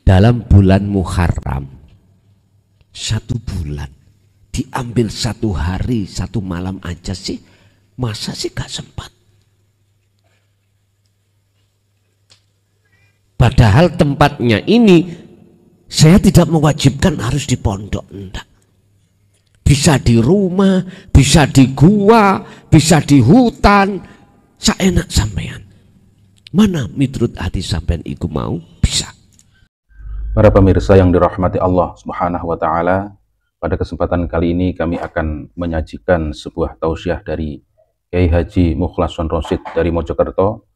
Dalam bulan Muharram, 1 bulan diambil 1 hari 1 malam aja sih, masa sih gak sempat? Padahal tempatnya ini saya tidak mewajibkan harus di pondok, enggak. Bisa di rumah, bisa di gua, bisa di hutan, saenak sampean. Mana miturut hati sampean iku mau, bisa. Para pemirsa yang dirahmati Allah Subhanahu wa Ta'ala, pada kesempatan kali ini kami akan menyajikan sebuah tausiah dari Kiai Haji Mukhlason Rosid dari Mojokerto.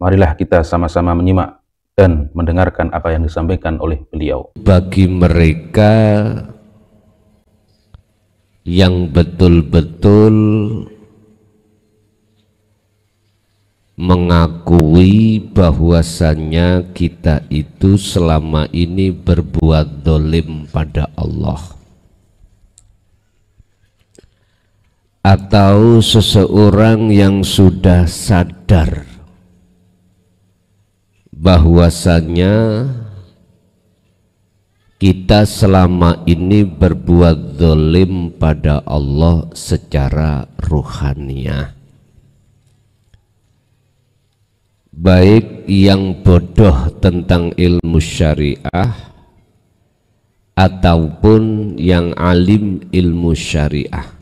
Marilah kita sama-sama menyimak dan mendengarkan apa yang disampaikan oleh beliau. Bagi mereka yang betul-betul mengakui bahwasannya kita itu selama ini berbuat dolim pada Allah, atau seseorang yang sudah sadar bahwasannya kita selama ini berbuat dolim pada Allah secara ruhaniyah, baik yang bodoh tentang ilmu syariah ataupun yang alim ilmu syariah.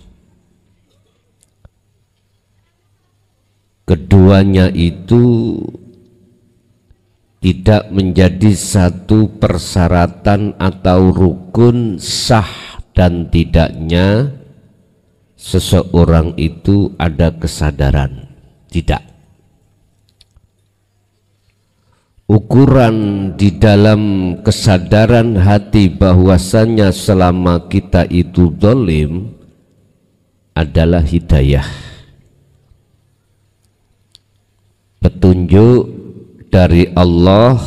Keduanya itu tidak menjadi satu persyaratan atau rukun sah dan tidaknya seseorang itu ada kesadaran. Tidak. Ukuran di dalam kesadaran hati bahwasannya selama kita itu zalim adalah hidayah, petunjuk dari Allah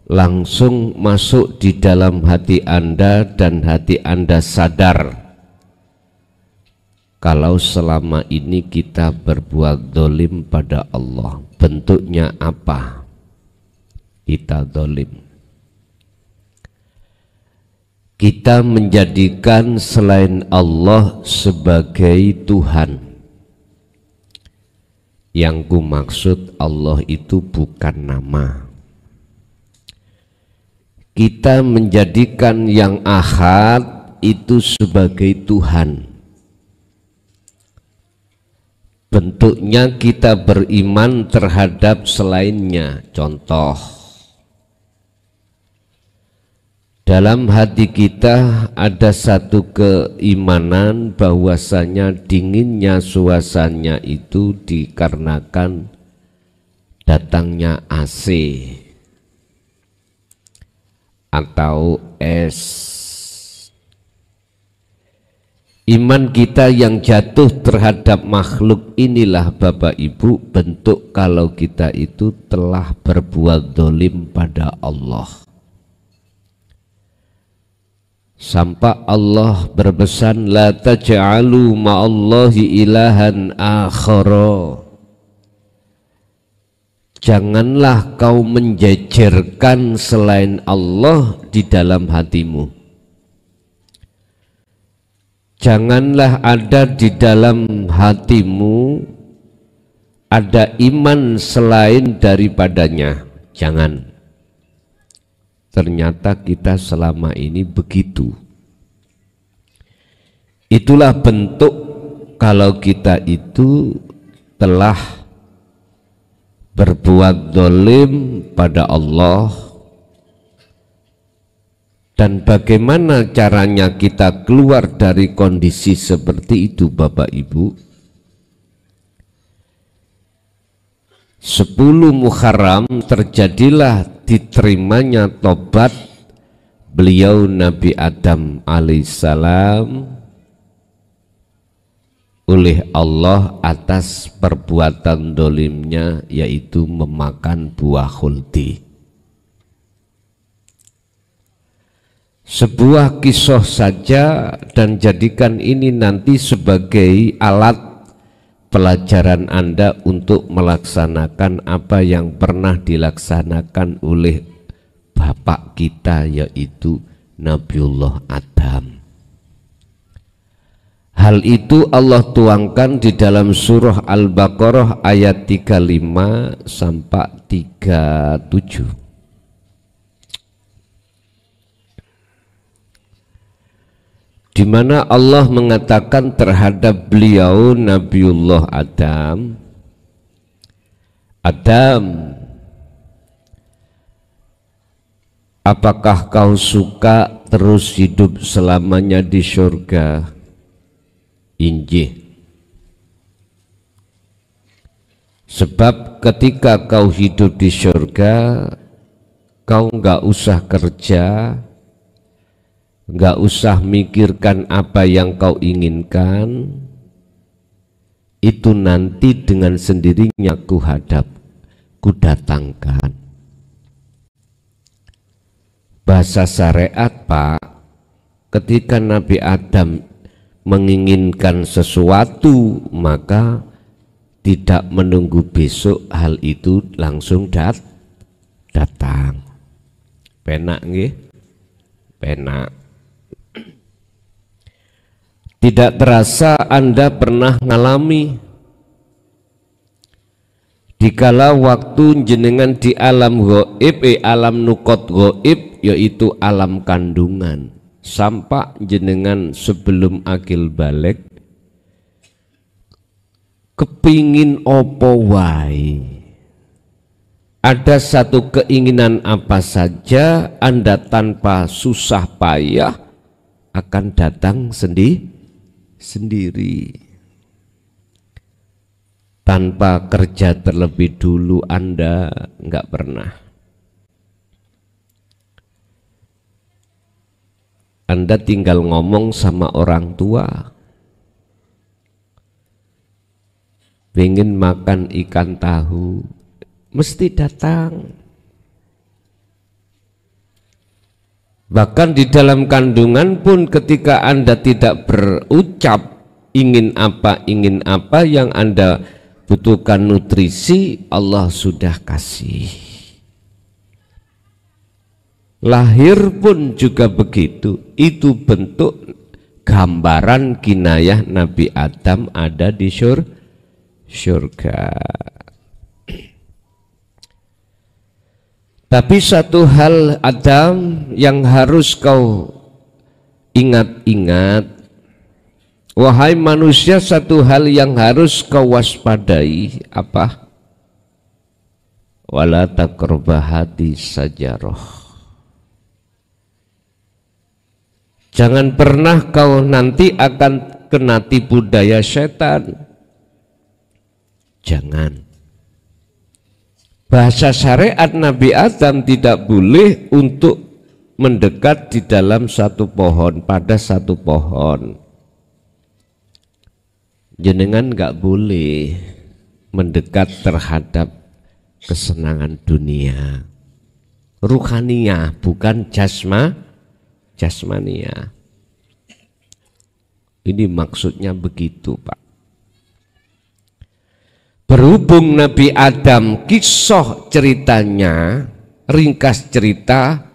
langsung masuk di dalam hati Anda dan hati Anda sadar kalau selama ini kita berbuat zalim pada Allah. Bentuknya apa kita zalim? Kita menjadikan selain Allah sebagai Tuhan. Yang ku maksud Allah itu bukan nama. Kita menjadikan yang ahad itu sebagai Tuhan. Bentuknya kita beriman terhadap selainnya. Contoh, dalam hati kita ada satu keimanan bahwasanya dinginnya suasananya itu dikarenakan datangnya AC atau es. Iman kita yang jatuh terhadap makhluk inilah Bapak Ibu bentuk kalau kita itu telah berbuat zalim pada Allah. Sampai Allah berpesan, la taj'alu ma'allahi ilahan akhara. Janganlah kau menjejerkan selain Allah di dalam hatimu. Janganlah ada di dalam hatimu ada iman selain daripadanya. Jangan. Ternyata kita selama ini begitu. Itulah bentuk kalau kita itu telah berbuat zalim pada Allah. Dan bagaimana caranya kita keluar dari kondisi seperti itu Bapak Ibu? 10 Muharram terjadilah diterimanya tobat beliau Nabi Adam alaihissalam oleh Allah atas perbuatan dolimnya, yaitu memakan buah khuldi. sebuah kisah saja dan jadikan ini nanti sebagai alat pelajaran Anda untuk melaksanakan apa yang pernah dilaksanakan oleh bapak kita, yaitu Nabiullah Adam. Hal itu Allah tuangkan di dalam surah Al-Baqarah ayat 35 sampai 37. Di mana Allah mengatakan terhadap beliau Nabiullah Adam, Adam, apakah kau suka terus hidup selamanya di surga? Injih. Sebab ketika kau hidup di surga, kau nggak usah kerja, nggak usah mikirkan apa yang kau inginkan, itu nanti dengan sendirinya ku datangkan. Bahasa syariat, Pak, ketika Nabi Adam menginginkan sesuatu, maka tidak menunggu besok, hal itu langsung datang. Penak nggih? Penak. Tidak terasa Anda pernah ngalami dikala waktu jenengan di alam gaib, alam nukot gaib, yaitu alam kandungan. Sampai jenengan sebelum akil balik kepingin opo wae, ada satu keinginan apa saja, Anda tanpa susah payah akan datang sendiri. Tanpa kerja terlebih dulu Anda nggak pernah. Anda tinggal ngomong sama orang tua, pengen makan ikan tahu, mesti datang. Bahkan di dalam kandungan pun ketika Anda tidak berucap ingin apa yang Anda butuhkan nutrisi, Allah sudah kasih. Lahir pun juga begitu, itu bentuk gambaran kinayah Nabi Adam ada di surga. Tapi satu hal Adam yang harus kau ingat-ingat, wahai manusia, satu hal yang harus kau waspadai, apa? Wala taqrabahati sajarah. Jangan pernah kau nanti akan kena tipu daya setan. Jangan. Bahasa syariat Nabi Adam tidak boleh untuk mendekat di dalam satu pohon, pada satu pohon. Jenengan nggak boleh mendekat terhadap kesenangan dunia. Ruhaniyah, bukan jasmania. Ini maksudnya begitu, Pak. Berhubung Nabi Adam, kisah ceritanya, ringkas cerita,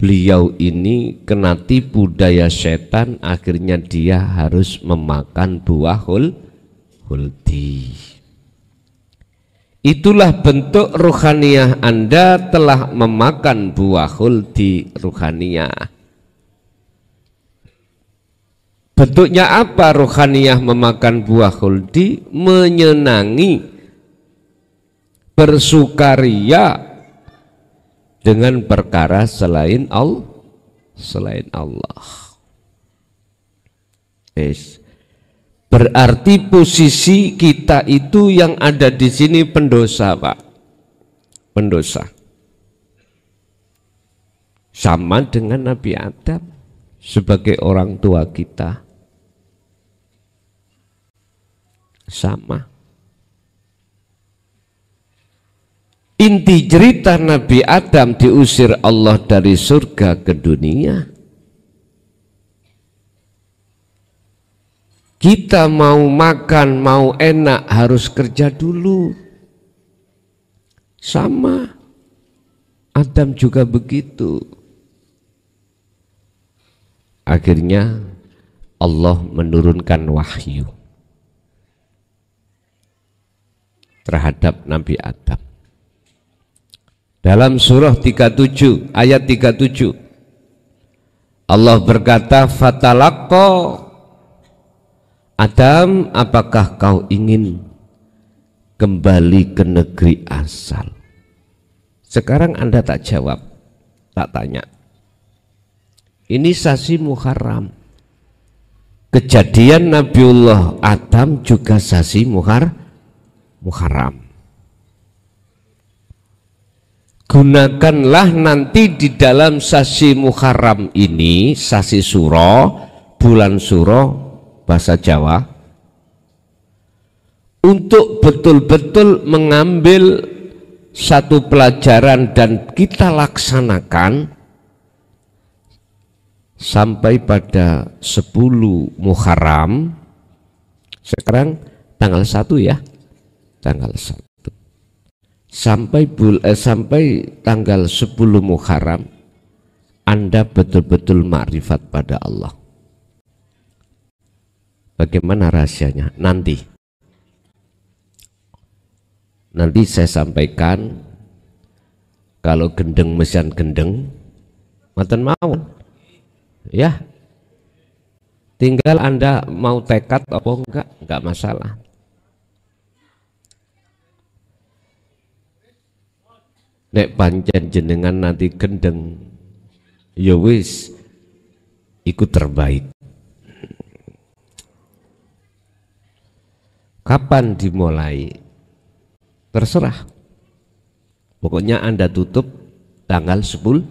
beliau ini kena tipu daya setan, akhirnya dia harus memakan buah huldi. Itulah bentuk ruhaniyah Anda telah memakan buah huldi ruhaniyah. Bentuknya apa ruhaniyah memakan buah huldi? Menyenangi, bersukaria dengan perkara selain Allah. Yes. Berarti posisi kita itu yang ada di sini pendosa, Pak. Pendosa. Sama dengan Nabi Adam sebagai orang tua kita. Sama. Inti cerita Nabi Adam diusir Allah dari surga ke dunia. Kita mau makan, mau enak harus kerja dulu. Sama Adam juga begitu. Akhirnya Allah menurunkan wahyu terhadap Nabi Adam. Dalam surah 37 ayat 37 Allah berkata, fatalaqqa Adam, apakah kau ingin kembali ke negeri asal? Sekarang Anda tak jawab, tak tanya. Ini sasi Muharram. Kejadian Nabiullah Adam juga sasi Muharram. Gunakanlah nanti di dalam sasi Muharram ini, sasi Suro, bulan Suro bahasa Jawa, untuk betul-betul mengambil satu pelajaran dan kita laksanakan sampai pada 10 Muharram. Sekarang tanggal 1 ya, tanggal 1 sampai tanggal 10 Muharram Anda betul-betul makrifat pada Allah. Bagaimana rahasianya? Nanti saya sampaikan. Kalau gendeng mesian gendeng maten mawon ya, tinggal Anda mau tekad apa enggak masalah. Nek pancen jenengan nanti gendeng, ya wis ikut terbaik. Kapan dimulai? Terserah. Pokoknya Anda tutup tanggal 10.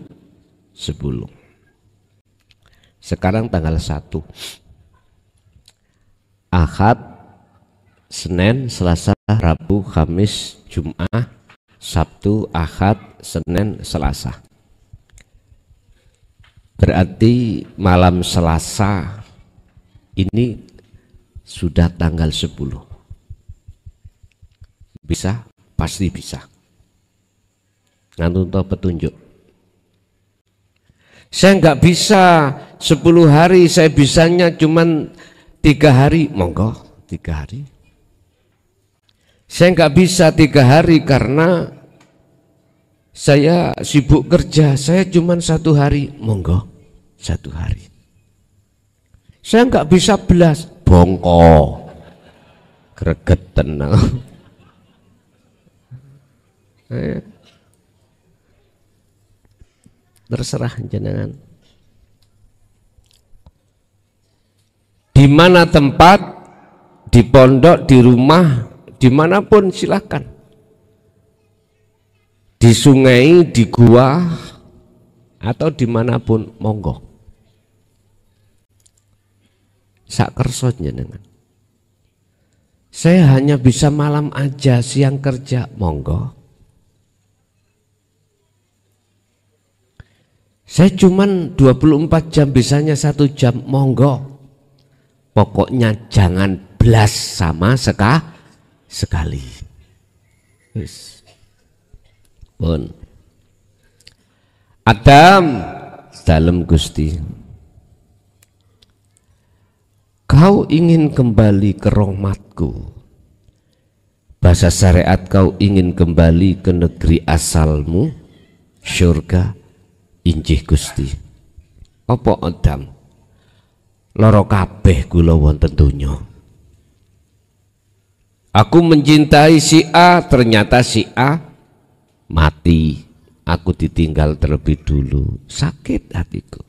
Sekarang tanggal 1. Ahad, Senin, Selasa, Rabu, Kamis, Jumat, Sabtu, Ahad, Senin, Selasa. Berarti malam Selasa ini sudah tanggal 10. Bisa? Pasti bisa. Ngantuk petunjuk. Saya nggak bisa 10 hari, saya bisanya cuman 3 hari. Monggo 3 hari. Saya nggak bisa 3 hari karena saya sibuk kerja, saya cuma 1 hari. Monggo 1 hari. Saya nggak bisa belas, bongko gregetan. Terserah jenengan. Di mana tempat, di pondok, di rumah, dimanapun silahkan. Di sungai, di gua, atau dimanapun monggo. Sak kerso jenengan. Saya hanya bisa malam aja, siang kerja, monggo. Saya cuman 24 jam, bisanya 1 jam, monggo. Pokoknya jangan belas sama sekali. Yes. Pun. Adam dalem Gusti. Kau ingin kembali ke rahmatku. Bahasa syariat, kau ingin kembali ke negeri asalmu, syurga. Injih Gusti. Apa Adam? Loro kabeh kula wonten donya. Aku mencintai si A, ternyata si A mati. Aku ditinggal terlebih dulu. Sakit hatiku.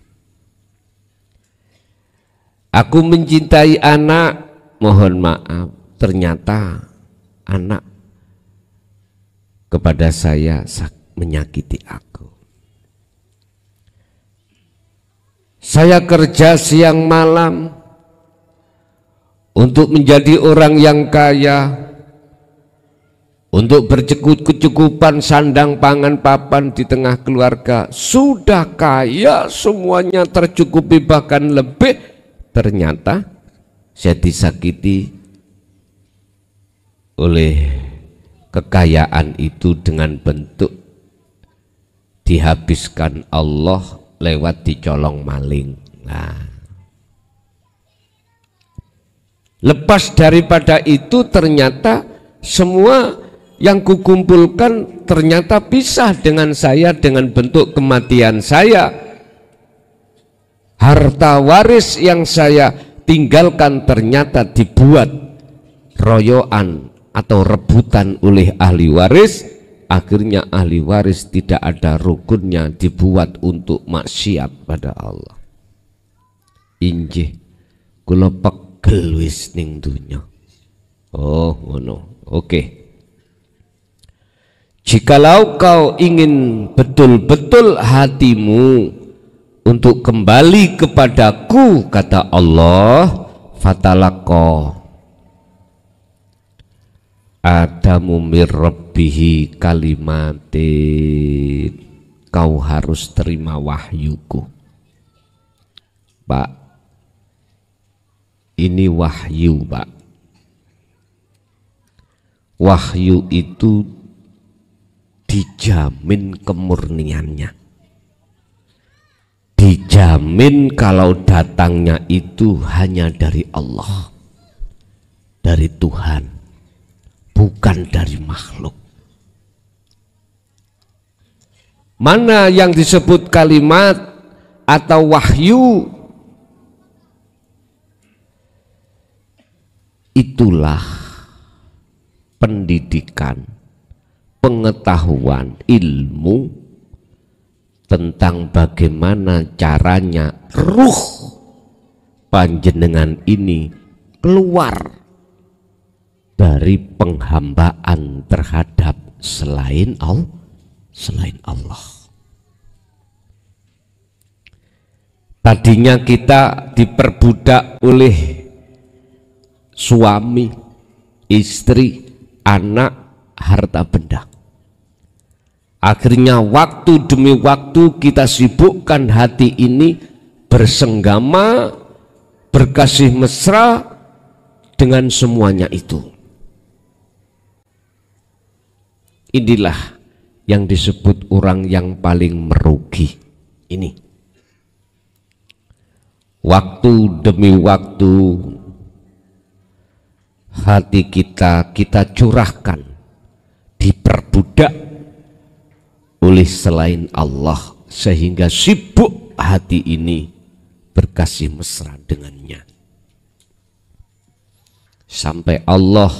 Aku mencintai anak, mohon maaf, ternyata anak kepada saya menyakiti aku. Saya kerja siang malam untuk menjadi orang yang kaya, untuk berkecukupan sandang pangan papan di tengah keluarga, sudah kaya, semuanya tercukupi bahkan lebih, ternyata saya disakiti oleh kekayaan itu dengan bentuk dihabiskan Allah lewat dicolong maling. Nah, lepas daripada itu ternyata semua yang kukumpulkan ternyata pisah dengan saya, dengan bentuk kematian saya. Harta waris yang saya tinggalkan ternyata dibuat royoan atau rebutan oleh ahli waris. Akhirnya ahli waris tidak ada rukunnya, dibuat untuk maksiat pada Allah. Injih kula pegel wis ning dunya. Oh ngono. Oke. Jikalau kau ingin betul-betul hatimu untuk kembali kepadaku, kata Allah, fatalaqqa Adamu mir rabbihi kalimatin, kau harus terima wahyuku. Pak, ini wahyu, Pak. Wahyu itu dijamin kemurniannya, dijamin kalau datangnya itu hanya dari Allah, dari Tuhan, bukan dari makhluk. Mana yang disebut kalimat atau wahyu, itulah pendidikan, pengetahuan, ilmu tentang bagaimana caranya ruh panjenengan ini keluar dari penghambaan terhadap selain Allah. Tadinya kita diperbudak oleh suami, istri, anak, harta benda. Akhirnya waktu demi waktu kita sibukkan hati ini bersenggama, berkasih mesra dengan semuanya itu. Inilah yang disebut orang yang paling merugi. Ini waktu demi waktu hati kita curahkan, diperbudak oleh selain Allah, sehingga sibuk hati ini berkasih mesra dengannya, sampai Allah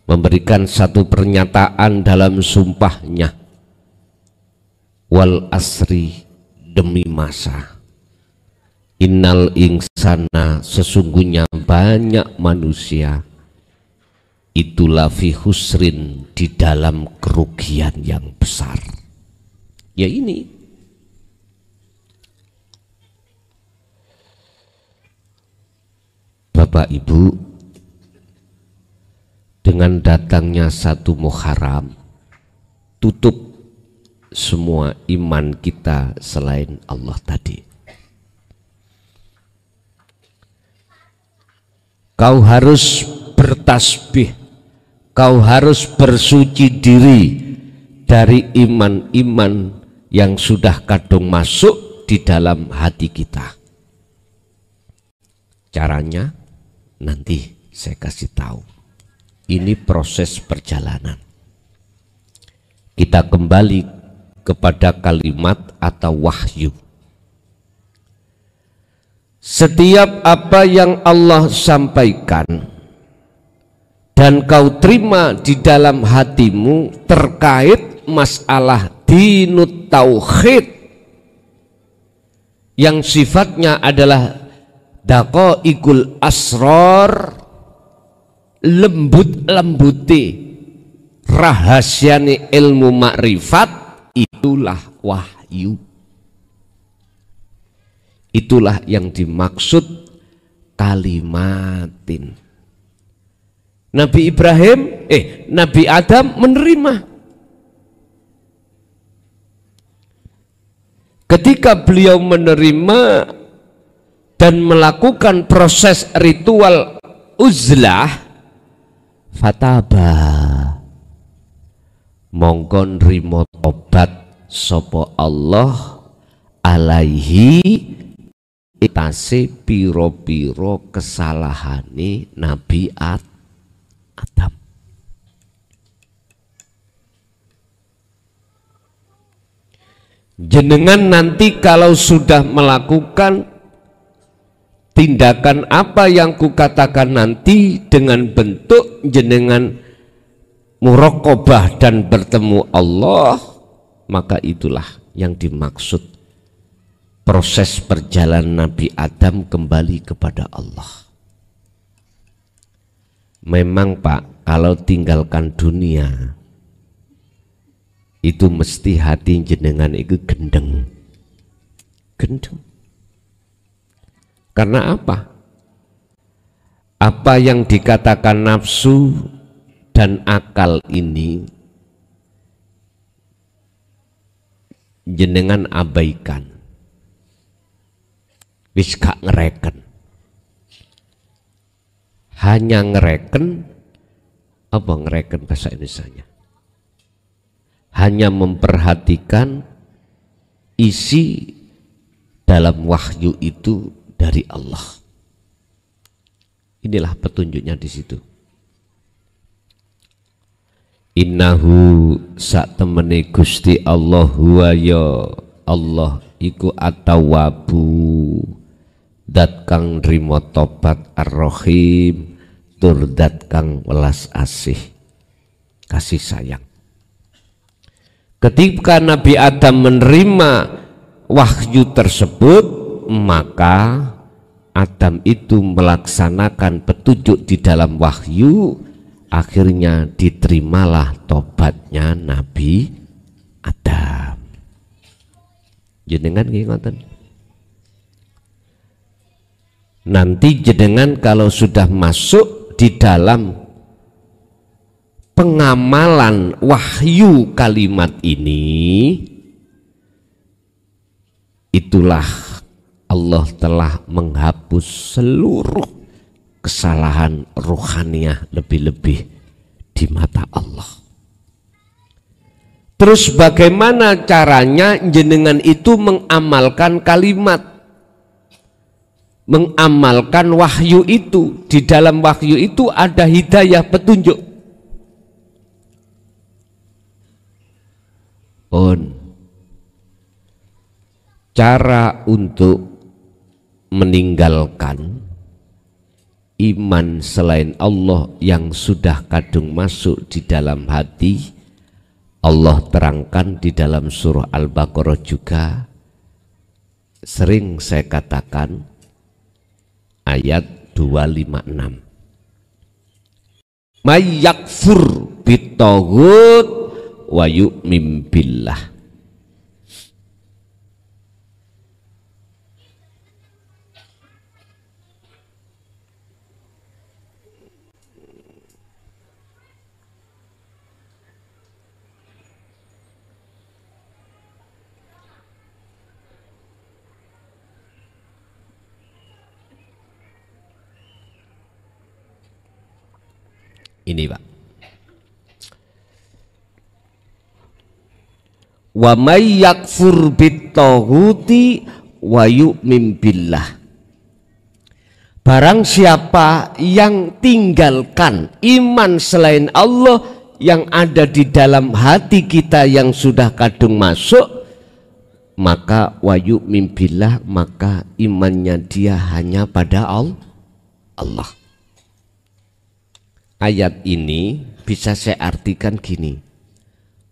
memberikan satu pernyataan dalam sumpahnya, wal asri, demi masa, innal insana, sesungguhnya banyak manusia, itulah fi husrin, di dalam kerugian yang besar. Ya ini Bapak Ibu, dengan datangnya satu Muharram, tutup semua iman kita selain Allah tadi. Kau harus bertasbih, kau harus bersuci diri dari iman-iman yang sudah kadung masuk di dalam hati kita. Caranya nanti saya kasih tahu. Ini proses perjalanan. Kita kembali kepada kalimat atau wahyu. Setiap apa yang Allah sampaikan dan kau terima di dalam hatimu terkait masalah dinut tauhid yang sifatnya adalah daqaiqul asrar, lembut-lembuti rahasiane ilmu makrifat, itulah wahyu. Itulah yang dimaksud kalimatin. Nabi Ibrahim, Nabi Adam menerima. Ketika beliau menerima dan melakukan proses ritual uzlah, fataba mongko nrimo tobat sapa Allah alaihi itase piro-piro kesalahane Nabi Adam. Jenengan nanti kalau sudah melakukan tindakan apa yang kukatakan nanti dengan bentuk jenengan muraqabah dan bertemu Allah, maka itulah yang dimaksud proses perjalanan Nabi Adam kembali kepada Allah. Memang Pak, kalau tinggalkan dunia itu mesti hati jenengan itu gendeng. Karena apa? Apa yang dikatakan nafsu dan akal ini jenengan abaikan, wis gak ngereken, hanya ngereken apa ngereken bahasa Indonesianya, hanya memperhatikan isi dalam wahyu itu dari Allah. Inilah petunjuknya di situ. Innahu sak temene Gusti Allah huwa ya Allah iku at-tawwabu dat kang nrimo tobat ar-rahim tur dat kang welas asih kasih sayang. Ketika Nabi Adam menerima wahyu tersebut, maka Adam itu melaksanakan petunjuk di dalam wahyu, akhirnya diterimalah tobatnya Nabi Adam. Jenengan ngoten. Nanti jenengan kalau sudah masuk di dalam pengamalan wahyu kalimat ini, itulah Allah telah menghapus seluruh kesalahan ruhaniyah lebih-lebih di mata Allah. Terus bagaimana caranya jenengan itu mengamalkan kalimat, mengamalkan wahyu itu? Di dalam wahyu itu ada hidayah, petunjuk. Cara untuk meninggalkan iman selain Allah yang sudah kadung masuk di dalam hati, Allah terangkan di dalam surah Al-Baqarah juga. Sering saya katakan ayat 256, may yakfur bitaghut wa yu'min billah. Ini Pak, wa may yakfur bitaghuti wa yu'min billah. Barang siapa yang tinggalkan iman selain Allah yang ada di dalam hati kita yang sudah kadung masuk, maka wa yu'min billah, maka imannya dia hanya pada Allah. Ayat ini bisa saya artikan gini: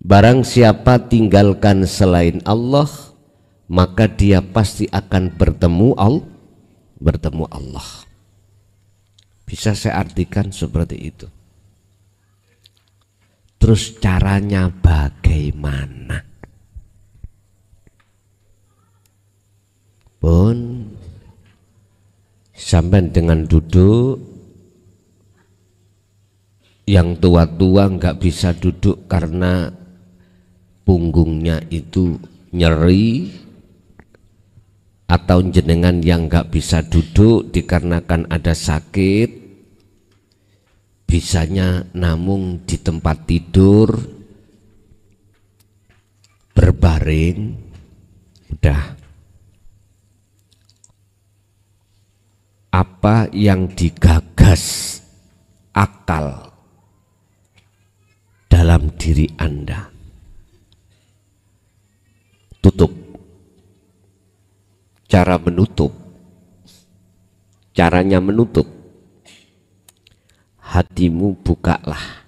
barang siapa tinggalkan selain Allah, maka dia pasti akan bertemu Allah. Bisa saya artikan seperti itu. Terus caranya bagaimana? Pun sampai dengan duduk, Yang tua-tua nggak bisa duduk karena punggungnya itu nyeri, atau jenengan yang nggak bisa duduk dikarenakan ada sakit, bisanya namung di tempat tidur berbaring, udah. Apa yang digagas akal dalam diri Anda, tutup. Cara menutup, caranya menutup, hatimu bukalah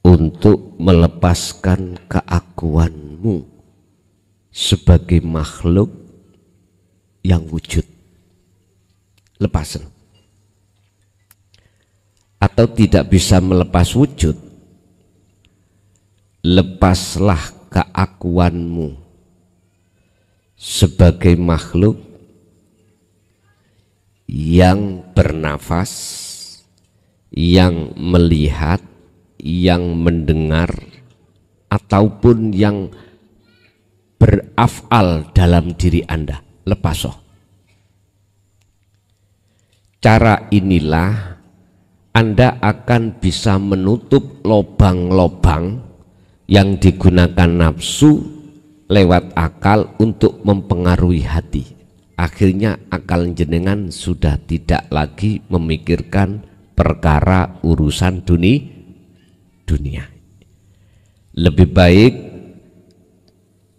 untuk melepaskan keakuanmu sebagai makhluk yang wujud. Lepasan. Atau tidak bisa melepas wujud, lepaslah keakuanmu sebagai makhluk yang bernafas, yang melihat, yang mendengar, ataupun yang berafal dalam diri Anda. Lepas. Cara inilah Anda akan bisa menutup lobang-lobang yang digunakan nafsu lewat akal untuk mempengaruhi hati. Akhirnya akal jenengan sudah tidak lagi memikirkan perkara urusan dunia. Lebih baik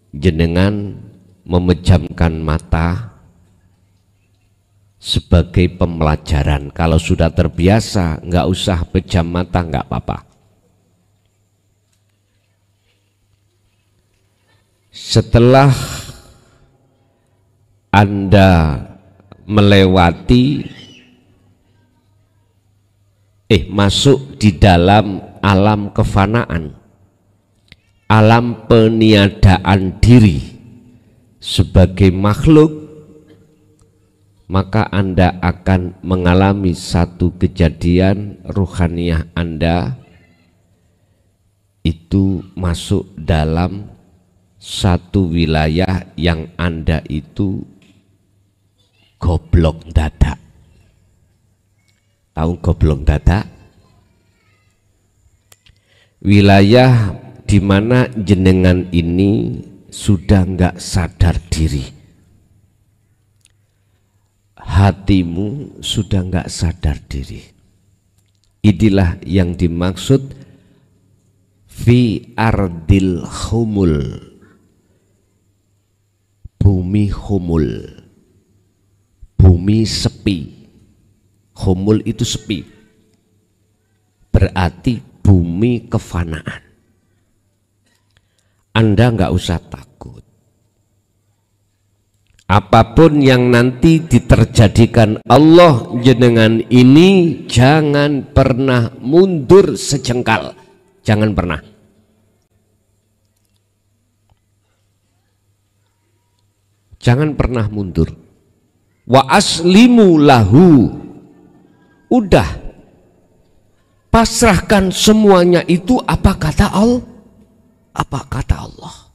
jenengan memejamkan mata sebagai pembelajaran. Kalau sudah terbiasa, nggak usah pejam mata, nggak apa-apa. Setelah Anda melewati masuk di dalam alam kefanaan, alam peniadaan diri sebagai makhluk, maka Anda akan mengalami satu kejadian ruhaniyah Anda itu masuk dalam satu wilayah yang Anda itu goblok dadak. Tahu goblok dadak? Wilayah di mana jenengan ini sudah nggak sadar diri. Hatimu sudah nggak sadar diri. Inilah yang dimaksud fi ardil humul, bumi humul, bumi sepi. Humul itu sepi, berarti bumi kefanaan. Anda nggak usah takut. Apapun yang nanti diterjadikan Allah jenengan ini, jangan pernah mundur sejengkal, jangan pernah. Jangan pernah mundur. Wa aslimu lahu. Udah, pasrahkan semuanya itu apa kata Allah? Apa kata Allah?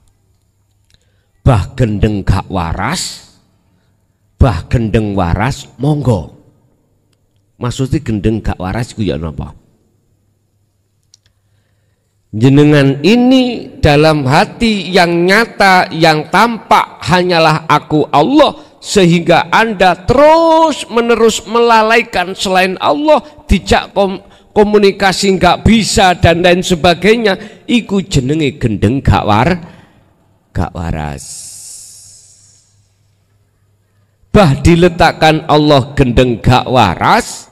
Bah gendeng gak waras, bah gendeng waras monggo. Maksudnya gendeng gak waras itu ya napa? Jenengan ini dalam hati yang nyata, yang tampak hanyalah aku Allah, sehingga Anda terus menerus melalaikan selain Allah, dijak komunikasi nggak bisa dan lain sebagainya. Iku jenenge gendeng gak waras. Bah diletakkan Allah gendeng gak waras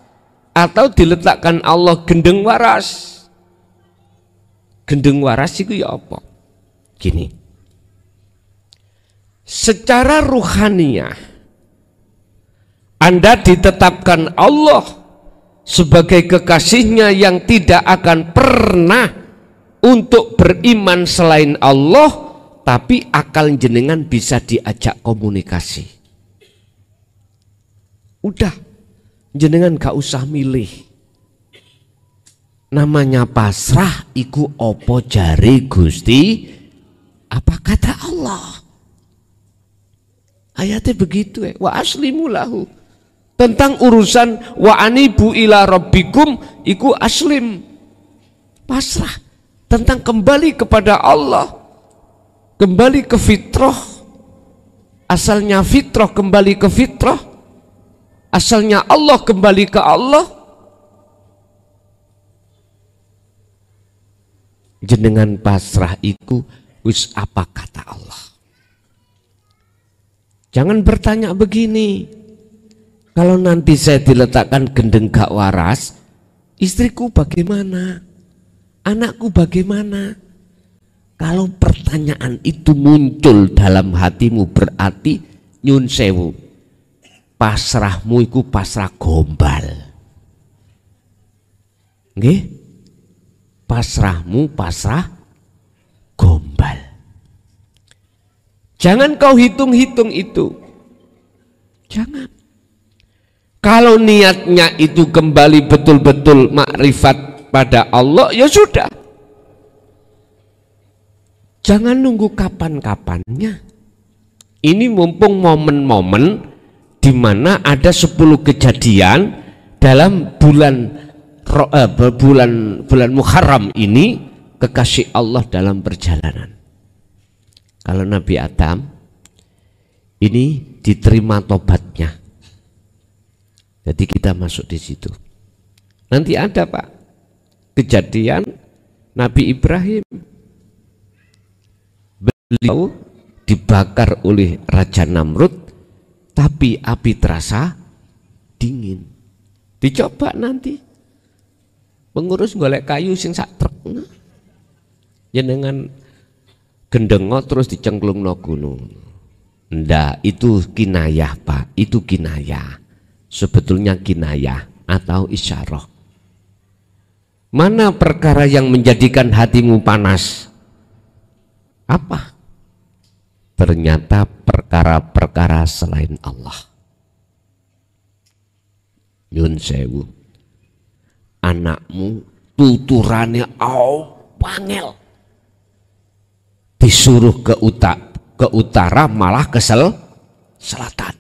atau diletakkan Allah gendeng waras. Gendeng waras itu ya apa? Gini, secara ruhaniyah Anda ditetapkan Allah sebagai kekasihnya yang tidak akan pernah untuk beriman selain Allah, tapi akal jenengan bisa diajak komunikasi. Udah, jenengan gak usah milih Namanya pasrah iku opo jare Gusti, apa kata Allah. Ayatnya begitu wa aslimu lahu. Tentang urusan wa anibu ila rabbikum iku aslim, pasrah. Tentang kembali kepada Allah, kembali ke fitrah. Asalnya fitrah kembali ke fitrah, asalnya Allah kembali ke Allah. Jenengan pasrah iku wis apa kata Allah. Jangan bertanya begini, kalau nanti saya diletakkan gendeng gak waras, istriku bagaimana? Anakku bagaimana? Kalau pertanyaan itu muncul dalam hatimu, berarti nyun sewu, pasrahmu iku pasrah gombal. Nggih? Pasrahmu pasrah gombal. Jangan kau hitung-hitung itu. Jangan. Kalau niatnya itu kembali betul-betul makrifat pada Allah, ya sudah. Jangan nunggu kapan-kapannya. Ini mumpung momen-momen di mana ada 10 kejadian dalam bulan Muharram ini, kekasih Allah dalam perjalanan. Kalau Nabi Adam ini diterima tobatnya, jadi kita masuk di situ. Nanti ada Pak kejadian Nabi Ibrahim, beliau dibakar oleh Raja Namrud, tapi api terasa dingin. Dicoba nanti pengurus golek kayu sing sak truk, jenengan gendengo terus dicengklungno gunung. Ndak, itu kinayah Pak, itu kinayah. Sebetulnya kinayah atau isyarah. Mana perkara yang menjadikan hatimu panas? Apa? Ternyata perkara-perkara selain Allah. Nyun sewu, anakmu tuturane pangel, disuruh ke utara malah ke selatan.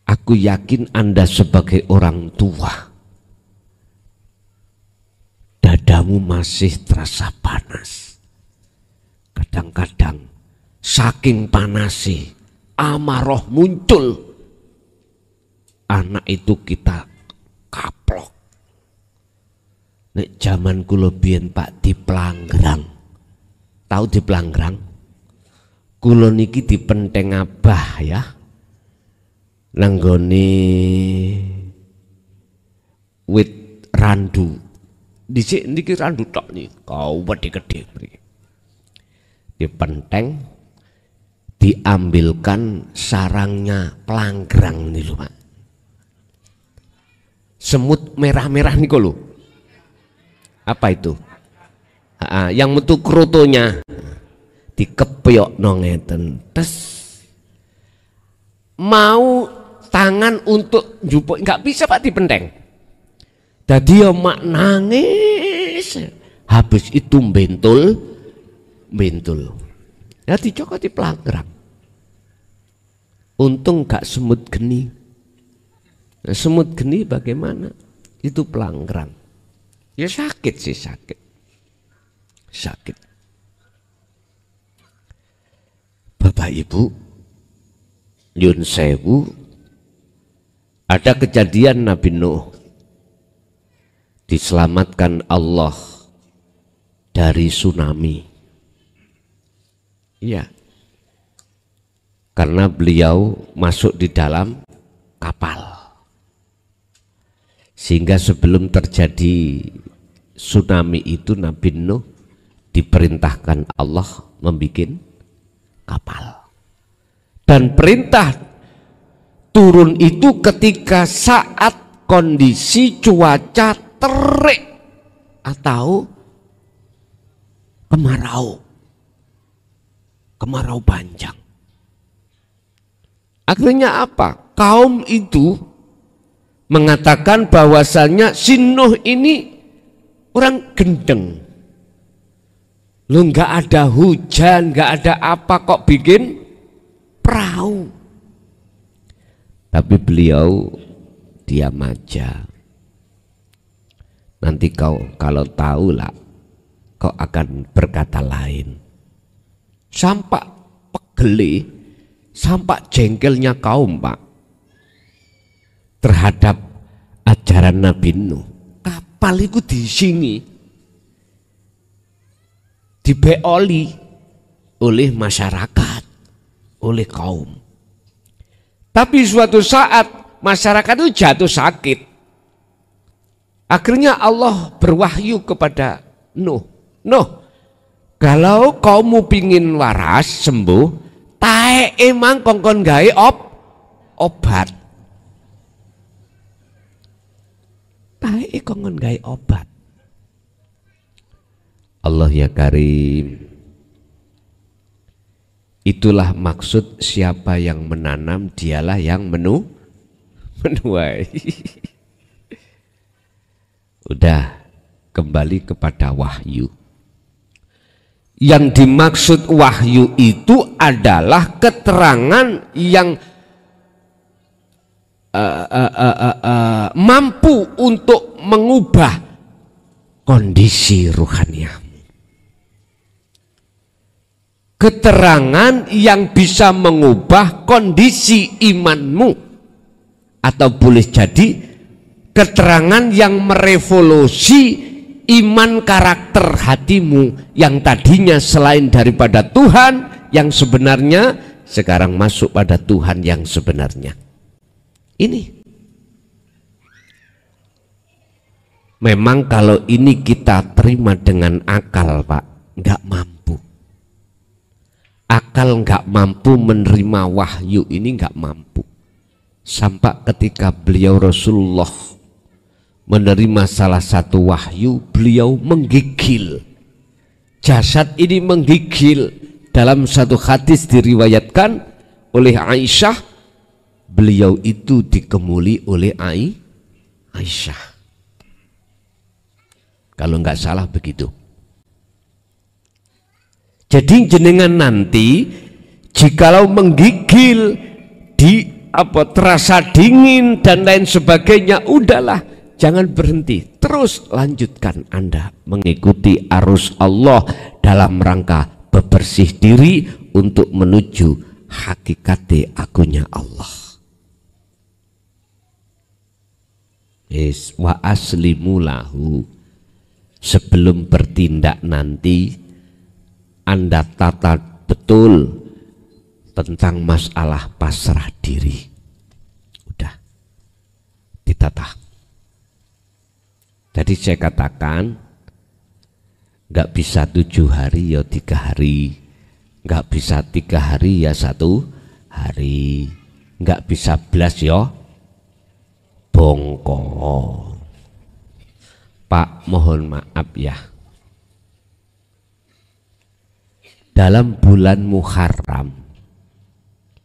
Aku yakin Anda sebagai orang tua, dadamu masih terasa panas. Kadang-kadang saking panasi, amarah muncul, anak itu kita kaplok. Nek zaman kula biyen Pak di Pelanggrang, tahu di Pelanggrang? Kula niki dipenteng abah ya, nanggone wit randu. Dhisik niki randu tok nih, kau gede mriki. Dipenteng, diambilkan sarangnya pelanggrang nih lho Pak. Semut merah-merah nih lho. Apa itu? Yang metu krotonya dikepiok ngeten. Tes. Mau tangan untuk njupuk nggak bisa Pak, dipenteng. Tadi ya mak nangis. Habis itu bentul. Ya dicokot di pelanggrang. Untung gak semut geni. Nah, semut geni bagaimana? Itu pelanggrang. Ya sakit sih, sakit. Bapak Ibu, nyun sewu, ada kejadian Nabi Nuh diselamatkan Allah dari tsunami. Iya, karena beliau masuk di dalam kapal, sehingga sebelum terjadi tsunami itu Nabi Nuh diperintahkan Allah membuat kapal. Dan perintah turun itu ketika saat kondisi cuaca terik atau kemarau panjang. Akhirnya apa? Kaum itu mengatakan bahwasannya si Nuh ini orang gendeng. Lu nggak ada hujan, nggak ada apa kok bikin perahu. Tapi beliau diam aja. Nanti kau kalau tahu lah, kau akan berkata lain. Sampak pegeli, sampak jengkelnya kaum Pak terhadap ajaran Nabi Nuh. Kapal itu disingi, dibeoli oleh masyarakat, oleh kaum. Tapi suatu saat masyarakat itu jatuh sakit. Akhirnya Allah berwahyu kepada Nuh. Nuh, kalau kamu pingin waras sembuh, tae emang kongkon gawe obat. Tae kongkon gawe obat. Allah ya Karim. Itulah maksud siapa yang menanam dialah yang menuai. Udah kembali kepada wahyu. Yang dimaksud wahyu itu adalah keterangan yang mampu untuk mengubah kondisi ruhaniahmu. Keterangan yang bisa mengubah kondisi imanmu, atau boleh jadi keterangan yang merevolusi iman karakter hatimu yang tadinya selain daripada Tuhan yang sebenarnya sekarang masuk pada Tuhan yang sebenarnya. Ini memang kalau ini kita terima dengan akal Pak, nggak mampu. Akal nggak mampu menerima wahyu ini, nggak mampu. Sampai ketika beliau Rasulullah menerima salah satu wahyu, beliau menggigil. Jasad ini menggigil. Dalam satu hadis diriwayatkan oleh Aisyah, beliau itu dikemuli oleh Aisyah. Kalau nggak salah begitu. Jadi jenengan nanti jikalau menggigil terasa dingin dan lain sebagainya, udahlah, jangan berhenti, terus lanjutkan Anda mengikuti arus Allah dalam rangka bebersih diri untuk menuju hakikate akunya Allah. Wa aslimu lahu. Sebelum bertindak nanti Anda tata betul tentang masalah pasrah diri. Udah ditata. Jadi saya katakan nggak bisa 7 hari ya 3 hari, nggak bisa 3 hari ya 1 hari, nggak bisa 11 ya bongko. Pak, mohon maaf ya, dalam bulan Muharram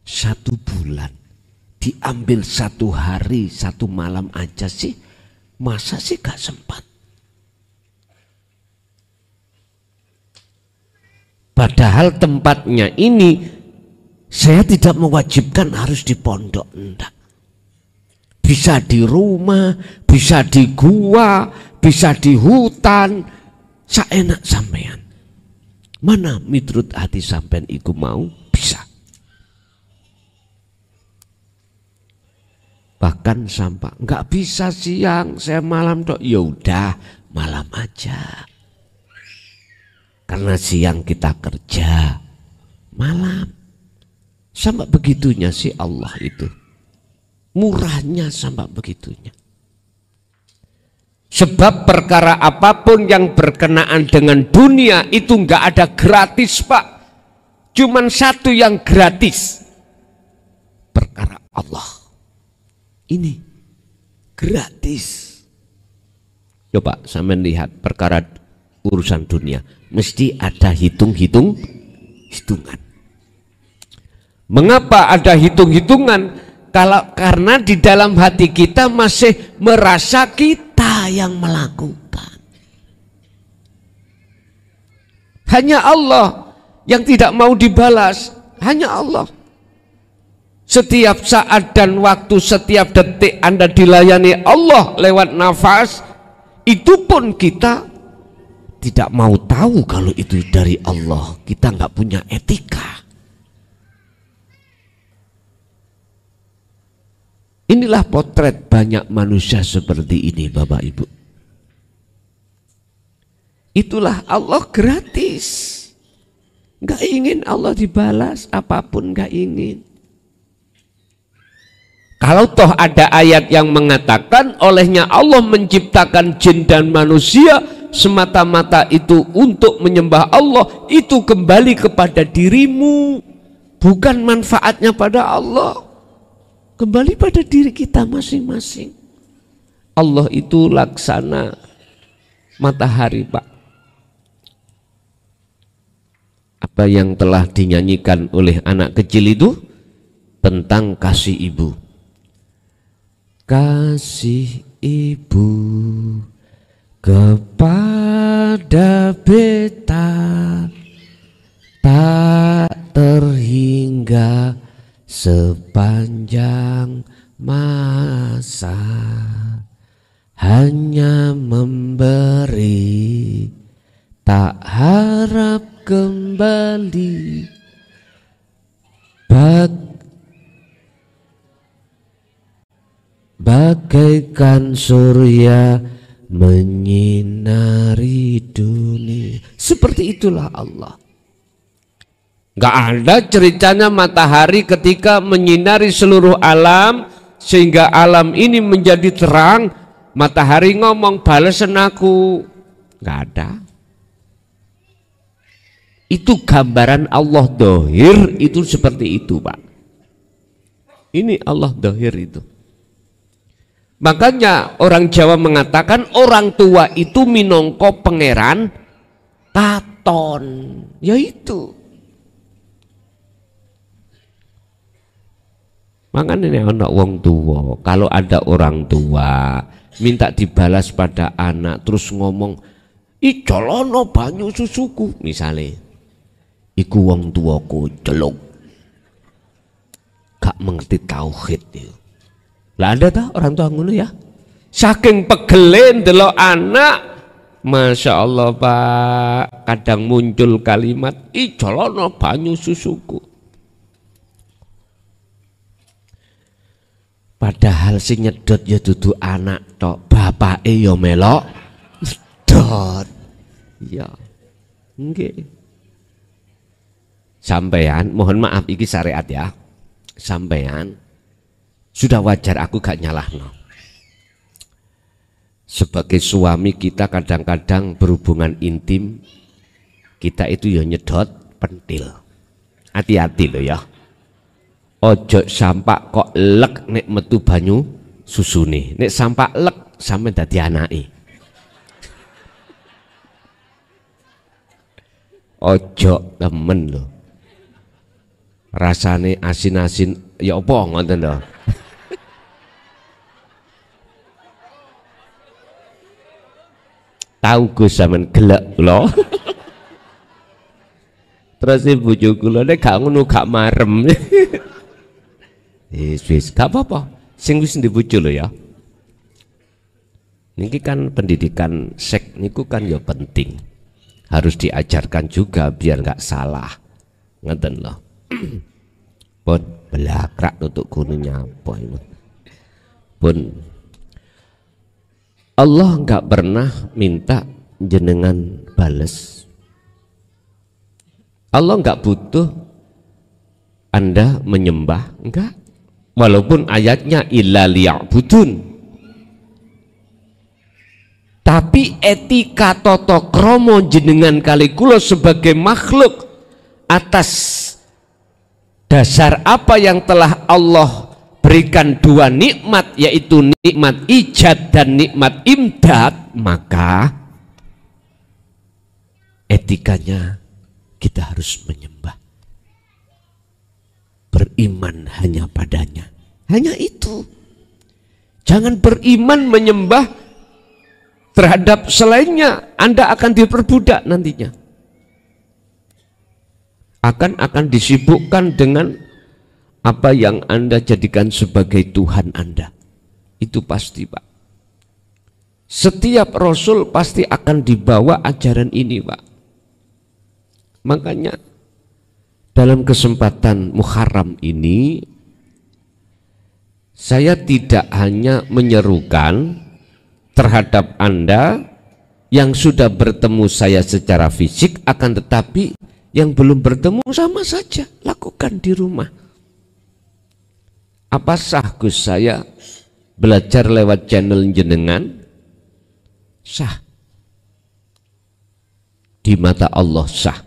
1 bulan diambil 1 hari 1 malam aja sih, masa sih gak sempat? Padahal tempatnya ini saya tidak mewajibkan harus di pondok, enggak. Bisa di rumah, bisa di gua, bisa di hutan, saenak sampean. Mana miturut hati sampean iku mau, bisa. Bahkan sampai nggak bisa siang, saya malam dok. Ya udah, malam aja. Karena siang kita kerja, malam. Sampai begitunya sih Allah itu. Murahnya sampai begitunya. Sebab perkara apapun yang berkenaan dengan dunia itu nggak ada gratis Pak. Cuman satu yang gratis. Perkara Allah. Ini gratis. Coba sampean lihat perkara urusan dunia. Mesti ada hitungan. Mengapa ada hitung-hitungan? karena di dalam hati kita masih merasa kita yang melakukan. Hanya Allah yang tidak mau dibalas, hanya Allah. Setiap saat dan waktu, setiap detik Anda dilayani Allah lewat nafas, itu pun kita tidak mau tahu kalau itu dari Allah. Kita nggak punya etika. Inilah potret banyak manusia seperti ini, Bapak Ibu. Itulah Allah gratis. Nggak ingin Allah dibalas, apapun nggak ingin. Kalau toh ada ayat yang mengatakan olehnya Allah menciptakan jin dan manusia semata-mata itu untuk menyembah Allah, itu kembali kepada dirimu, bukan manfaatnya pada Allah. Kembali pada diri kita masing-masing. Allah itu laksana matahari, Pak. Apa yang telah dinyanyikan oleh anak kecil itu tentang kasih ibu. Kasih ibu kepada beta tak terhingga sepanjang masa, hanya memberi tak harap kembali. Bagaikan surya menyinari dunia. Seperti itulah Allah. Gak ada ceritanya matahari ketika menyinari seluruh alam sehingga alam ini menjadi terang, matahari ngomong balesan aku. Gak ada. Itu gambaran Allah dohir, itu seperti itu, Pak. Ini Allah dohir itu. Makanya orang Jawa mengatakan orang tua itu minangka pangeran katon. Yaitu. Makanya ini anak wong tua, kalau ada orang tua minta dibalas pada anak terus ngomong ijolono banyu susuku misalnya, iku wong tuaku celuk, gak mengerti tauhid itu. Lah ada tak orang tua ngono ya? Saking pegelen delok anak, masya Allah Pak, kadang muncul kalimat ijolono banyu susuku. Padahal sing nyedot ya dudu anak tok, bapake ya melok nyedot. Ya. Nggih. Sampean, mohon maaf iki syariat ya. Sampean sudah wajar aku gak nyalahno. Sebagai suami kita kadang-kadang berhubungan intim, kita itu ya nyedot pentil. Hati-hati loh ya. Ojo sampak kok lek nek metu banyu susune. Nek sampak lek sampe dadi anake. Ojo temen lho. Rasane asin-asin ya apa ngoten lho. Tahu Gus sampean gelek lho. Terus bojo kula nek gak ngono gak marem. Wis gak apa-apa. Sing wis ndek bojo lho ya. Niki kan pendidikan seks niku kan ya penting. Harus diajarkan juga biar nggak salah. Ngeten loh. Pun belakrak untuk gunungnya apa itu. Pun Allah nggak pernah minta jenengan bales. Allah nggak butuh Anda menyembah, enggak. Walaupun ayatnya illa liya'budun, tapi etika toto kromo jenengan kali kula sebagai makhluk atas dasar apa yang telah Allah berikan dua nikmat, yaitu nikmat ijad dan nikmat imdad, maka etikanya kita harus menyembah, beriman hanya padanya. Hanya itu. Jangan beriman menyembah terhadap selainnya, Anda akan diperbudak nantinya. Akan disibukkan dengan apa yang Anda jadikan sebagai Tuhan Anda. Itu pasti, Pak. Setiap Rasul pasti akan dibawa ajaran ini, Pak. Makanya dalam kesempatan Muharram ini saya tidak hanya menyerukan terhadap Anda yang sudah bertemu saya secara fisik, akan tetapi yang belum bertemu sama saja, lakukan di rumah. Apa sah Gus saya belajar lewat channel jenengan? Sah. Di mata Allah sah.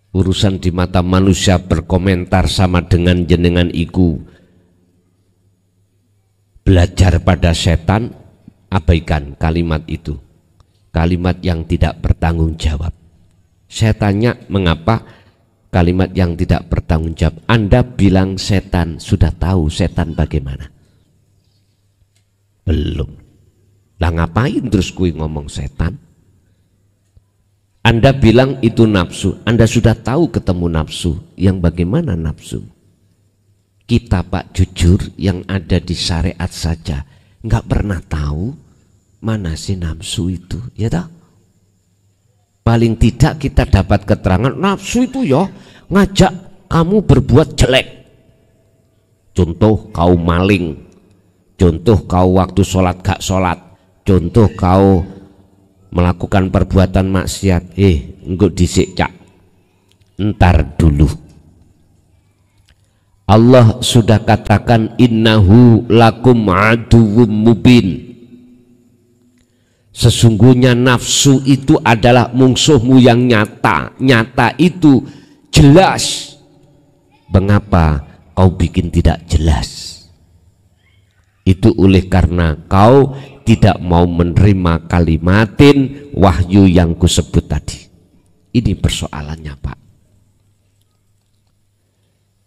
Urusan di mata manusia berkomentar sama dengan jenengan iku belajar pada setan, abaikan kalimat itu. Kalimat yang tidak bertanggung jawab. Saya tanya mengapa kalimat yang tidak bertanggung jawab? Anda bilang setan, sudah tahu setan bagaimana? Belum. Lah ngapain terus kui ngomong setan? Anda bilang itu nafsu, Anda sudah tahu ketemu nafsu, yang bagaimana nafsu? Kita Pak jujur yang ada di syariat saja nggak pernah tahu mana sih nafsu itu, ya toh? Paling tidak kita dapat keterangan nafsu itu ya ngajak kamu berbuat jelek. Contoh kau maling, contoh kau waktu sholat gak sholat, contoh kau melakukan perbuatan maksiat. Engkau disik cak, entar dulu. Allah sudah katakan innahu lakum aduwwum mubin. Sesungguhnya nafsu itu adalah musuhmu yang nyata. Nyata itu jelas. Mengapa kau bikin tidak jelas? Itu oleh karena kau tidak mau menerima kalimatin wahyu yang kusebut tadi. Ini persoalannya, Pak.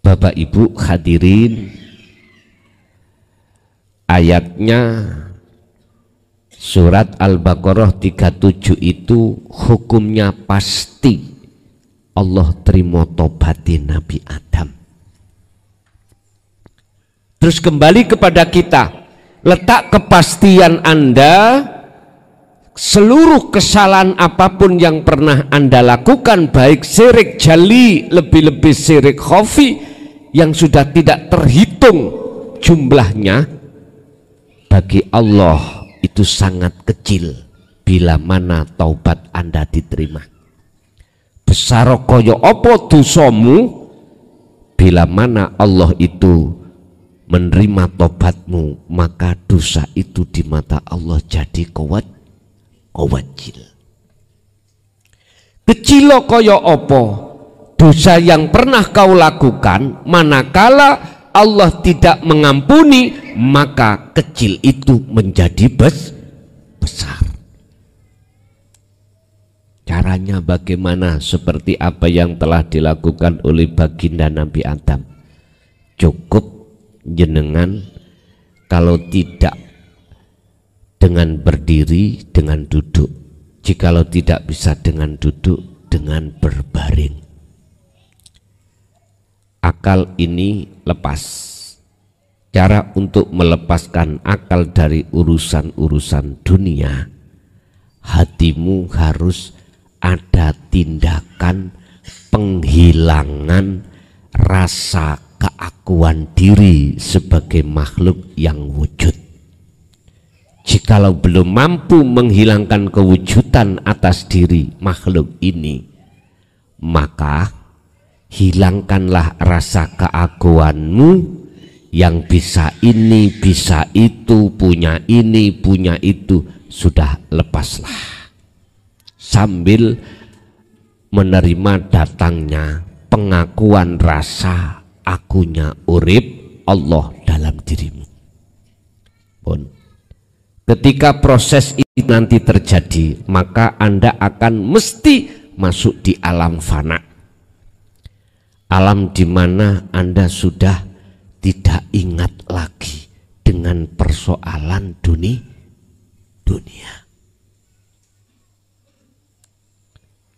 Bapak Ibu hadirin, ayatnya surat Al-Baqarah 37 itu hukumnya pasti Allah terima tobatin Nabi Adam. Terus kembali kepada kita, letak kepastian Anda, seluruh kesalahan apapun yang pernah Anda lakukan, baik syirik jali, lebih-lebih syirik khafi yang sudah tidak terhitung jumlahnya, bagi Allah itu sangat kecil bila mana taubat Anda diterima. Besar kaya apa dosamu, bila mana Allah itu menerima taubatmu, maka dosa itu di mata Allah jadi kewajil. Kecil kaya apa dosa yang pernah kau lakukan, manakala Allah tidak mengampuni, maka kecil itu menjadi besar. Caranya bagaimana? Seperti apa yang telah dilakukan oleh baginda Nabi Adam. Cukup jenengan kalau tidak dengan berdiri, dengan duduk. Jikalau tidak bisa dengan duduk, dengan berbaring. Akal ini lepas. Cara untuk melepaskan akal dari urusan-urusan dunia, hatimu harus ada tindakan penghilangan rasa keakuan diri sebagai makhluk yang wujud. Jikalau belum mampu menghilangkan kewujudan atas diri makhluk ini, maka hilangkanlah rasa keakuanmu yang bisa ini, bisa itu, punya ini, punya itu. Sudah lepaslah, sambil menerima datangnya pengakuan rasa akunya urip Allah dalam dirimu. Pun ketika proses ini nanti terjadi, maka Anda akan mesti masuk di alam fana. Alam di mana Anda sudah tidak ingat lagi dengan persoalan dunia.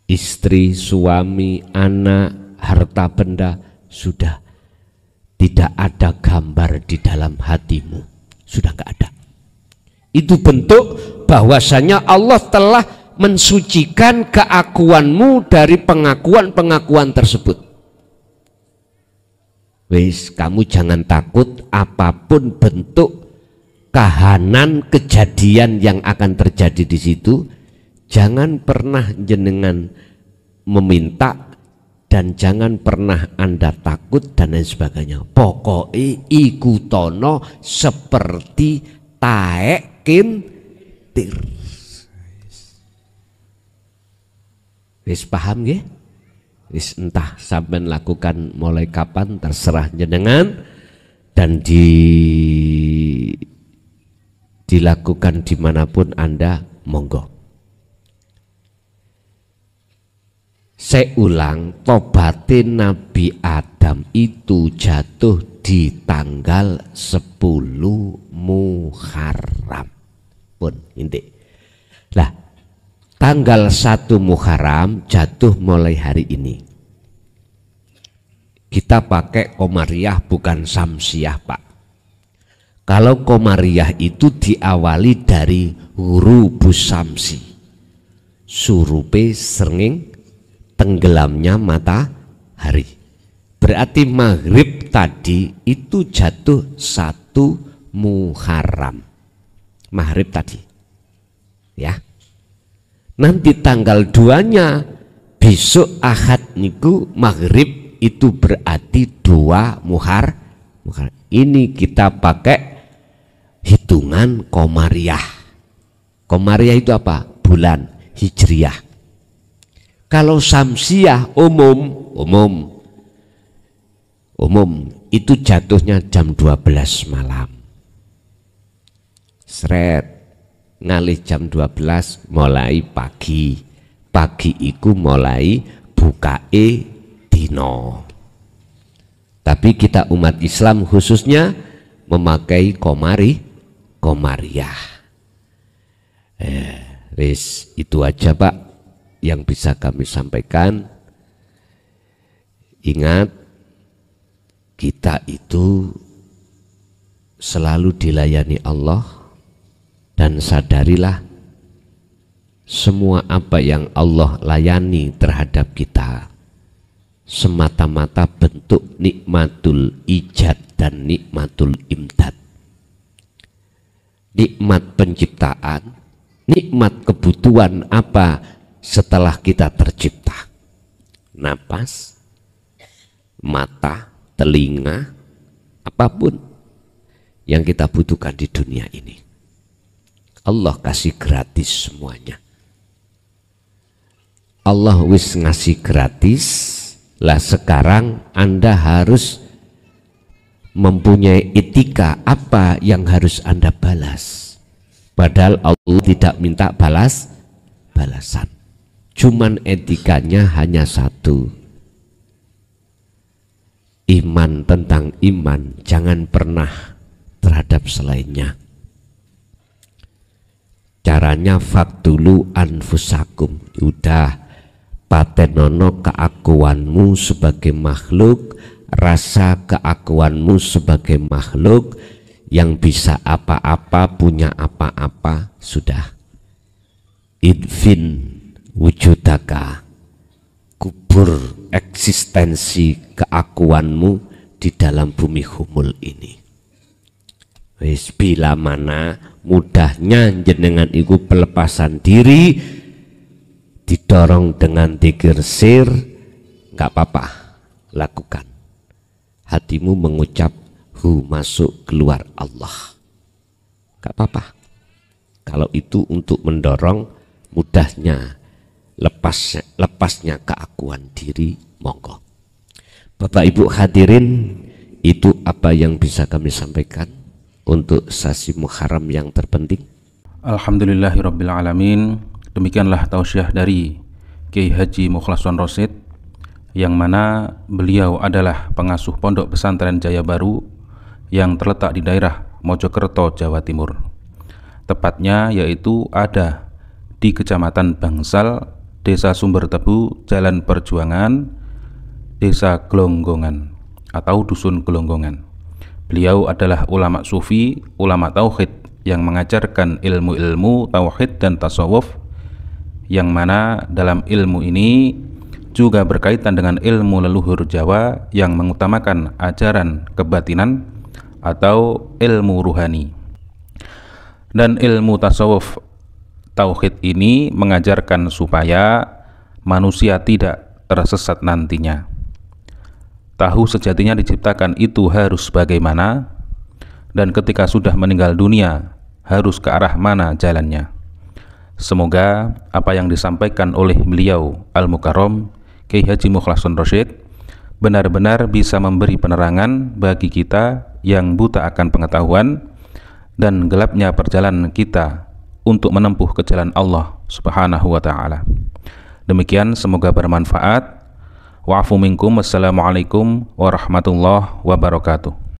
Istri, suami, anak, harta benda, sudah tidak ada gambar di dalam hatimu, sudah nggak ada. Itu bentuk bahwasanya Allah telah mensucikan keakuanmu dari pengakuan-pengakuan tersebut. Wis, kamu jangan takut apapun bentuk kahanan kejadian yang akan terjadi di situ. Jangan pernah jenengan meminta dan jangan pernah Anda takut dan lain sebagainya. Pokoknya ikutono seperti taek kintir. Wis paham nggih? Wis entah sampean lakukan mulai kapan terserah jenengan dan dilakukan dimanapun Anda, monggo. Saya ulang, tobatin Nabi Adam itu jatuh di tanggal 10 Muharram. Pun inti. Lah, tanggal 1 Muharram jatuh mulai hari ini. Kita pakai Komariah bukan Samsiah, Pak. Kalau Komariah itu diawali dari hurubus Samsi. Surupe srengeng tenggelamnya matahari. Berarti maghrib tadi itu jatuh 1 Muharram. Maghrib tadi. Ya. Nanti tanggal 2-nya besok Ahad niku maghrib itu berarti 2 Muharram. Ini kita pakai hitungan Komariah. Komariah itu apa? Bulan Hijriah. Kalau Samsiah umum itu jatuhnya jam 12 malam. Sret ngalih jam 12 mulai pagi. Pagi iku mulai bukae dino. Tapi kita umat Islam khususnya memakai Komariah. Wis itu aja, Pak, yang bisa kami sampaikan. Ingat, kita itu selalu dilayani Allah, dan sadarilah semua apa yang Allah layani terhadap kita semata-mata bentuk nikmatul ijad dan nikmatul imdad. Nikmat penciptaan, nikmat kebutuhan apa setelah kita tercipta. Napas, mata, telinga, apapun yang kita butuhkan di dunia ini, Allah kasih gratis semuanya. Allah wis ngasih gratis, lah sekarang Anda harus mempunyai etika apa yang harus Anda balas. Padahal Allah tidak minta balasan. Cuman etikanya hanya satu. Iman tentang iman, jangan pernah terhadap selainnya. Caranya faktulu anfusakum. Udah, patenono keakuanmu sebagai makhluk, rasa keakuanmu sebagai makhluk yang bisa apa-apa, punya apa-apa, sudah. Idfin wujudaka, kubur eksistensi keakuanmu di dalam bumi humul ini. Wis bila mana mudahnya jenengan iku pelepasan diri, didorong dengan dzikir sir, nggak apa-apa, lakukan. Hatimu mengucap hu, masuk keluar Allah, nggak apa-apa. Kalau itu untuk mendorong mudahnya lepasnya keakuan diri, monggo. Bapak Ibu hadirin, itu apa yang bisa kami sampaikan untuk sasi Muharram yang terpenting. Alhamdulillahirabbil alamin. Demikianlah tausiah dari Kiai Haji Mukhlason Rosyid, yang mana beliau adalah pengasuh Pondok Pesantren Jaya Baru yang terletak di daerah Mojokerto, Jawa Timur. Tepatnya yaitu ada di Kecamatan Bangsal, Desa Sumbertebu, Jalan Perjuangan, Desa Glonggongan atau Dusun Glonggongan. Beliau adalah ulama sufi, ulama tauhid yang mengajarkan ilmu-ilmu tauhid dan tasawuf, yang mana dalam ilmu ini juga berkaitan dengan ilmu leluhur Jawa yang mengutamakan ajaran kebatinan atau ilmu ruhani. Dan ilmu tasawuf tauhid ini mengajarkan supaya manusia tidak tersesat nantinya. Tahu sejatinya diciptakan itu harus bagaimana, dan ketika sudah meninggal dunia harus ke arah mana jalannya. Semoga apa yang disampaikan oleh beliau Al-Mukarram Kiai Haji Mukhlason Rosyid benar-benar bisa memberi penerangan bagi kita yang buta akan pengetahuan dan gelapnya perjalanan kita untuk menempuh ke jalan Allah Subhanahu wa ta'ala. Demikian, semoga bermanfaat. Wa'afu minkum. Wassalamualaikum warahmatullahi wabarakatuh.